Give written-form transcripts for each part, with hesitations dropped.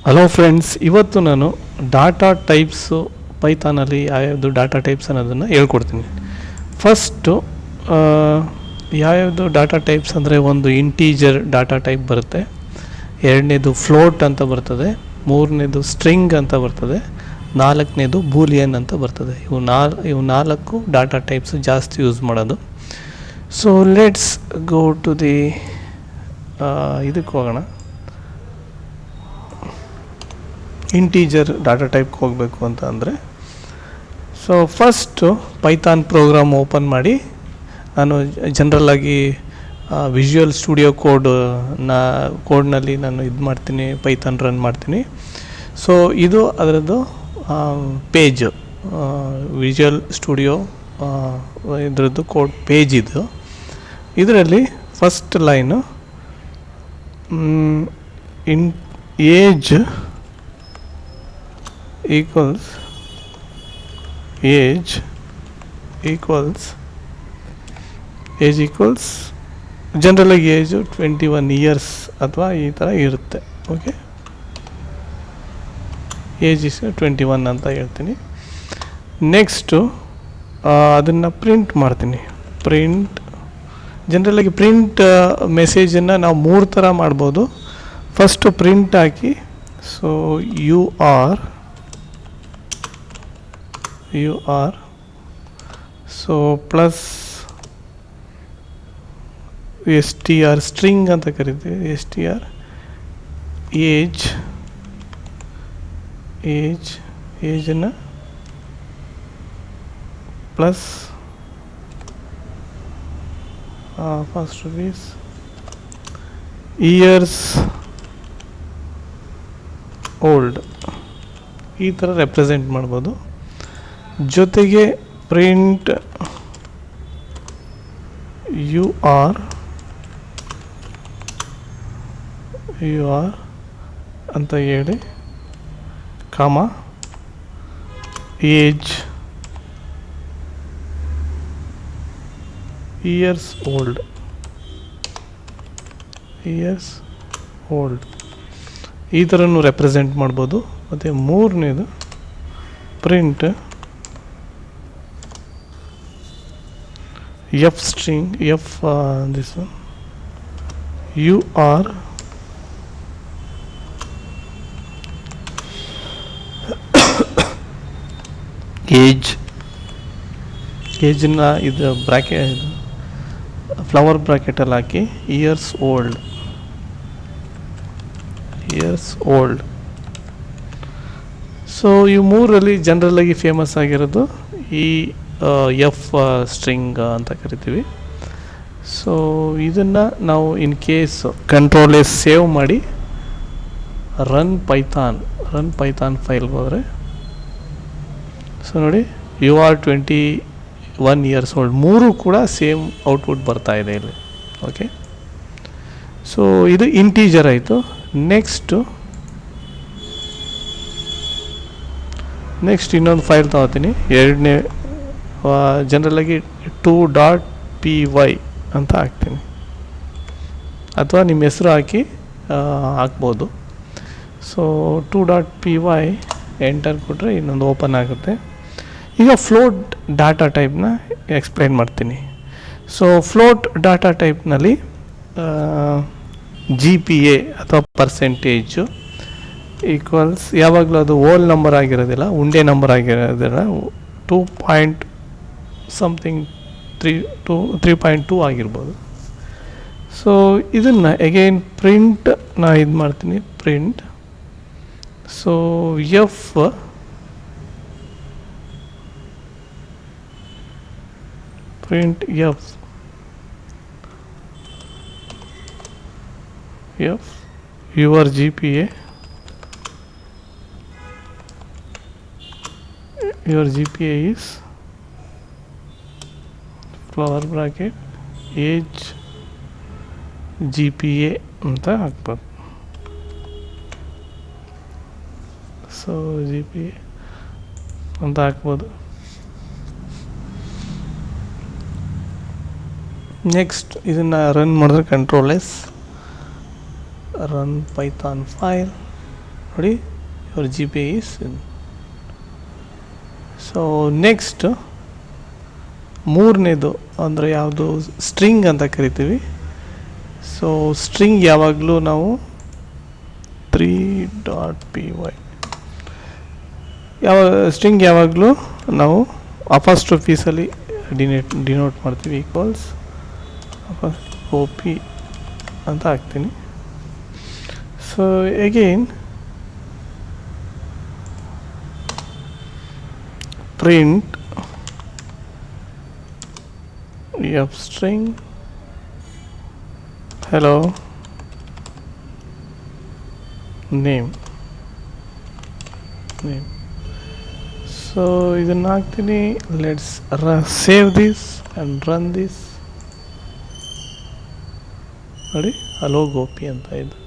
Hello friends, ಇವತ್ತು ನಾನು data types ಪೈಥಾನಲ್ಲಿ ಯಾವ್ಯಾವುದು ಡಾಟಾ ಟೈಪ್ಸ್ ಅನ್ನೋದನ್ನು ಹೇಳ್ಕೊಡ್ತೀನಿ. ಫಸ್ಟು ಯಾವ್ಯಾವುದು ಡಾಟಾ ಟೈಪ್ಸ್ ಅಂದರೆ, ಒಂದು ಇಂಟೀಜರ್ ಡಾಟಾ ಟೈಪ್ ಬರುತ್ತೆ, ಎರಡನೇದು ಫ್ಲೋಟ್ ಅಂತ ಬರ್ತದೆ, ಮೂರನೇದು ಸ್ಟ್ರಿಂಗ್ ಅಂತ ಬರ್ತದೆ, ನಾಲ್ಕನೇದು ಬೂಲಿಯನ್ ಅಂತ ಬರ್ತದೆ. ಇವು ನಾಲ್ಕು ಡಾಟಾ ಟೈಪ್ಸ್ ಜಾಸ್ತಿ ಯೂಸ್ ಮಾಡೋದು. So let's go to the ಇದಕ್ಕೆ ಹೋಗೋಣ. ಇಂಟೀಜರ್ ಡಾಟಾ ಟೈಪ್ಗೆ ಹೋಗಬೇಕು ಅಂತ ಅಂದರೆ, so first python program open ಮಾಡಿ, ನಾನು ಜನರಲ್ಲಾಗಿ ವಿಜುವಲ್ ಸ್ಟುಡಿಯೋ ಕೋಡ್ನಲ್ಲಿ ನಾನು ಇದು ಮಾಡ್ತೀನಿ, ಪೈಥಾನ್ ರನ್ ಮಾಡ್ತೀನಿ. ಸೊ ಇದು ಅದರದ್ದು ಪೇಜ್, ವಿಜುವಲ್ ಸ್ಟುಡಿಯೋ ಇದರದ್ದು ಕೋಡ್ ಪೇಜ್ ಇದು. ಇದರಲ್ಲಿ ಫಸ್ಟ್ ಲೈನು ಏಜ್ ಈಕ್ವಲ್ಸ್ ಜನರಲಾಗಿ ಏಜು 21 ಇಯರ್ಸ್ ಅಥವಾ ಈ ಥರ ಇರುತ್ತೆ. ಓಕೆ, ಏಜ್ ಇಸ್ 21 ಅಂತ ಹೇಳ್ತೀನಿ. ನೆಕ್ಸ್ಟು ಅದನ್ನು ಪ್ರಿಂಟ್ ಮಾಡ್ತೀನಿ. ಜನರಲಾಗಿ ಪ್ರಿಂಟ್ ಮೆಸೇಜನ್ನು ನಾವು 3 ಥರ ಮಾಡ್ಬೋದು. ಫಸ್ಟು ಪ್ರಿಂಟ್ ಹಾಕಿ, so you are so plus str string ಅಂತ ಕರಿತೀವಿ, str ಏಜನ್ನು plus first rupees years old, ಈ ಥರ ರೆಪ್ರೆಸೆಂಟ್ ಮಾಡ್ಬೋದು. ಜೊತೆಗೆ ಪ್ರಿಂಟ್ ಯು ಆರ್ ಅಂತ ಹೇಳಿ, ಕಾಮ ಏಜ್ ಇಯರ್ಸ್ ಓಲ್ಡ್ ಈ ಥರನೂ ರೆಪ್ರೆಸೆಂಟ್ ಮಾಡ್ಬೋದು. ಮತ್ತು ಮೂರನೇದು print string this one you are ಏಜನ್ನ ಇದು ಬ್ರ್ಯಾಕೆಟ್ ಫ್ಲವರ್ ಬ್ರ್ಯಾಕೆಟಲ್ಲಿ ಹಾಕಿ ಇಯರ್ಸ್ ಓಲ್ಡ್. ಸೊ ಈ ಮೂರಲ್ಲಿ ಜನರಲಾಗಿ ಫೇಮಸ್ ಆಗಿರೋದು ಈ ಸ್ಟ್ರಿಂಗ್ ಅಂತ ಕರಿತೀವಿ. ಸೊ ಇದನ್ನು ನಾವು in case control S save ಮಾಡಿ ರನ್ ಪೈಥಾನ್ ಫೈಲ್ಗೆ ಹೋದರೆ, ಸೊ ನೋಡಿ ಯು ಆರ್ 21 ಇಯರ್ಸ್ ಓಲ್ಡ್, ಮೂರು ಕೂಡ ಸೇಮ್ ಔಟ್ಪುಟ್ ಬರ್ತಾ ಇದೆ ಇಲ್ಲಿ. ಓಕೆ, ಸೊ ಇದು ಇಂಟೀಜರ್ ಆಯಿತು. ನೆಕ್ಸ್ಟ್ ಇನ್ನೊಂದು ಫೈಲ್ ತಗೋತೀನಿ. ಎರಡನೇ ಜನರಲಾಗಿ 2.py ಅಂತ ಹಾಕ್ತೀನಿ, ಅಥವಾ ನಿಮ್ಮ ಹೆಸರು ಹಾಕಿ ಹಾಕ್ಬೋದು. ಸೊ 2.py ಎಂಟರ್ ಕೊಟ್ಟರೆ ಇನ್ನೊಂದು ಓಪನ್ ಆಗುತ್ತೆ. ಈಗ ಫ್ಲೋಟ್ ಡಾಟಾ ಟೈಪ್ನ ಎಕ್ಸ್ಪ್ಲೈನ್ ಮಾಡ್ತೀನಿ. ಸೊ ಫ್ಲೋಟ್ ಡಾಟಾ ಟೈಪ್ನಲ್ಲಿ GPA ಅಥವಾ ಪರ್ಸೆಂಟೇಜು ಈಕ್ವಲ್ಸ್, ಯಾವಾಗಲೂ ಅದು ಹೋಲ್ ನಂಬರ್ ಆಗಿರೋದಿಲ್ಲ, ಉಂಡೆ ನಂಬರ್ ಆಗಿರೋದಿಲ್ಲ, 3.2 ಆಗಿರ್ಬೋದು. ಸೊ ಇದನ್ನು ಅಗೈನ್ ಪ್ರಿಂಟ್ ಇದು ಮಾಡ್ತೀನಿ, print so print your GPA is flower bracket age GPA ಅಂತ ಹಾಕ್ಬೋದು. ಸೊ GPA ಅಂತ ಹಾಕ್ಬೋದು. ನೆಕ್ಸ್ಟ್ ಇದನ್ನು ರನ್ ಮಾಡಿದ್ರೆ control S, run python file, ನೋಡಿ your G pay is in. So next ಮೂರನೇದು ಅಂದರೆ ಯಾವುದು ಸ್ಟ್ರಿಂಗ್ ಅಂತ ಕರಿತೀವಿ. ಸೊ ಸ್ಟ್ರಿಂಗ್ ಯಾವಾಗಲೂ ನಾವು 3.py ಸ್ಟ್ರಿಂಗ್ ಯಾವಾಗಲೂ ನಾವು ಅಪಾಸ್ಟ್ರೋಫೀಸಲ್ಲಿ ಡಿನೋಟ್ ಮಾಡ್ತೀವಿ. ಈಕ್ವಲ್ಸ್ OP ಅಂತ ಹಾಕ್ತೀನಿ. So again print f string hello name. So ಇದನ್ನು ಹಾಕ್ತೀನಿ. Let's save this and run this. ನೋಡಿ ಹಲೋ ಗೋಪಿ ಅಂತ ಇದೆ.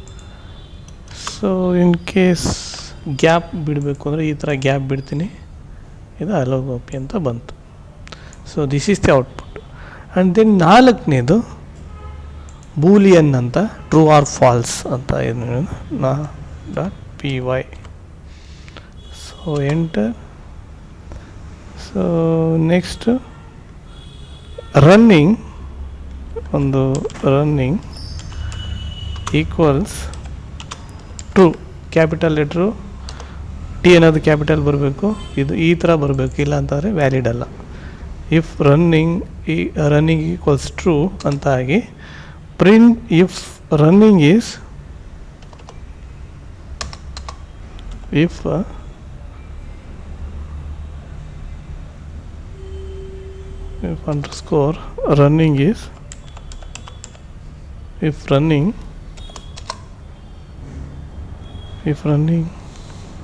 ಸೊ ಇನ್ ಕೇಸ್ ಗ್ಯಾಪ್ ಬಿಡಬೇಕು ಅಂದರೆ ಈ ಥರ ಗ್ಯಾಪ್ ಬಿಡ್ತೀನಿ. ಇದು ಹಲೋ ಗೋಪಿ ಅಂತ ಬಂತು. So this is the output. And then ನಾಲ್ಕನೇದು ಬೂಲಿಯನ್ ಅಂತ ಟ್ರೂ ಆರ್ ಫಾಲ್ಸ್ ಅಂತ ಏನು .py. So enter. So next running equals true, capital letter T ಅನ್ನೋದು ಕ್ಯಾಪಿಟಲ್ ಬರಬೇಕು. ಇದು ಈ ಥರ ಬರಬೇಕು, ಇಲ್ಲ ಅಂತಂದರೆ ವ್ಯಾಲಿಡ್ ಅಲ್ಲ. ಇಫ್ ರನ್ನಿಂಗ್ ಈಕ್ವಲ್ಸ್ ಟ್ರೂ ಅಂತ ಆಗಿ print if running is if underscore running is if running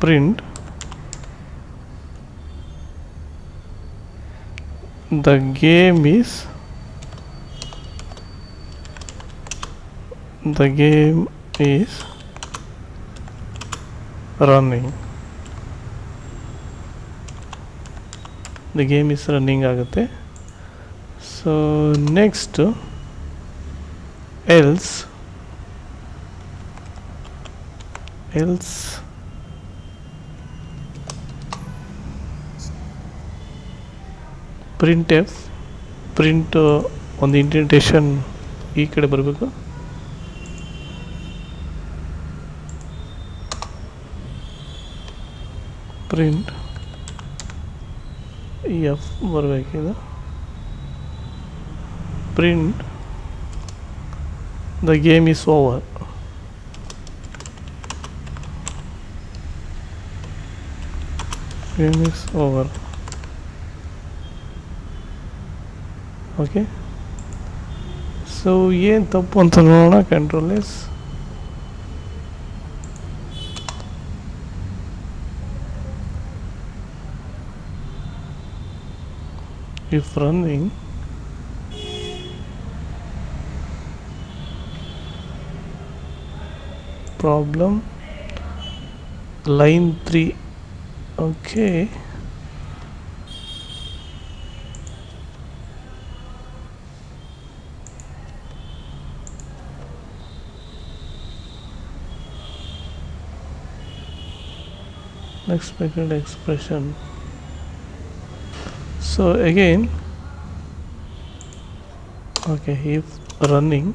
print the game is running. The game is running ಆಗುತ್ತೆ. So next else printf print ಒಂದು ಇಂಡೆಂಟೇಷನ್ ಈ ಕಡೆ ಬರಬೇಕು. ಪ್ರಿಂಟ್ ಎಫ್ ಬರಬೇಕಿದೆ. Print the game is over. Okay. So ಏನು ತಪ್ಪು ಅಂತ ನೋಡೋಣ. Control S. if running problem line 3. okay, expected expression. So again, okay, if running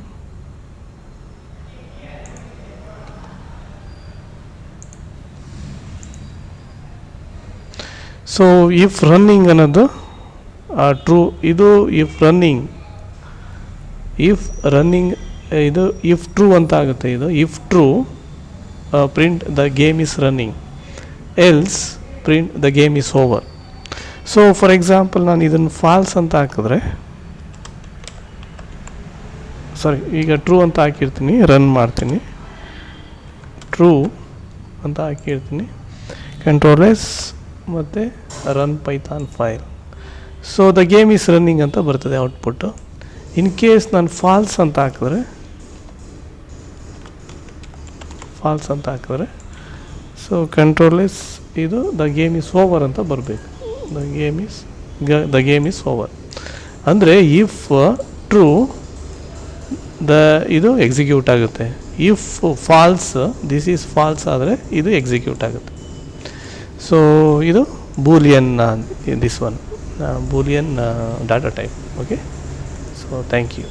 so if running another true ಇದು if running ಇದು if true ಅಂತ ಆಗುತ್ತೆ. ಇದು if true print the game is running, else print the game is over. So for example ನಾನು ಇದನ್ನು falls ಅಂತ ಹಾಕಿದ್ರೆ, ಈಗ ಟ್ರೂ ಅಂತ ಹಾಕಿರ್ತೀನಿ, ರನ್ ಮಾಡ್ತೀನಿ, ಟ್ರೂ ಅಂತ ಹಾಕಿರ್ತೀನಿ, ಕಂಟ್ರೋಲ್ ಎಸ್ ಮತ್ತು run python file. So the game is running ಅಂತ ಬರ್ತದೆ ಔಟ್ಪುಟ್ಟು. ಇನ್ ಕೇಸ್ ನಾನು ಫಾಲ್ಸ್ ಅಂತ ಹಾಕಿದ್ರೆ ಸೊ ಕಂಟ್ರೋಲ್ ಎಸ್ ಇದು ದ ಗೇಮ್ ಈಸ್ ಓವರ್ ಅಂತ ಬರಬೇಕು. the game is over ಅಂದರೆ ಇಫ್ ಟ್ರೂ ಇದು ಎಕ್ಸಿಕ್ಯೂಟ್ ಆಗುತ್ತೆ, if false, this is false ಆದರೆ ಇದು ಎಕ್ಸಿಕ್ಯೂಟ್ ಆಗುತ್ತೆ. ಸೊ ಇದು boolean, this one boolean data type. Okay, so thank you.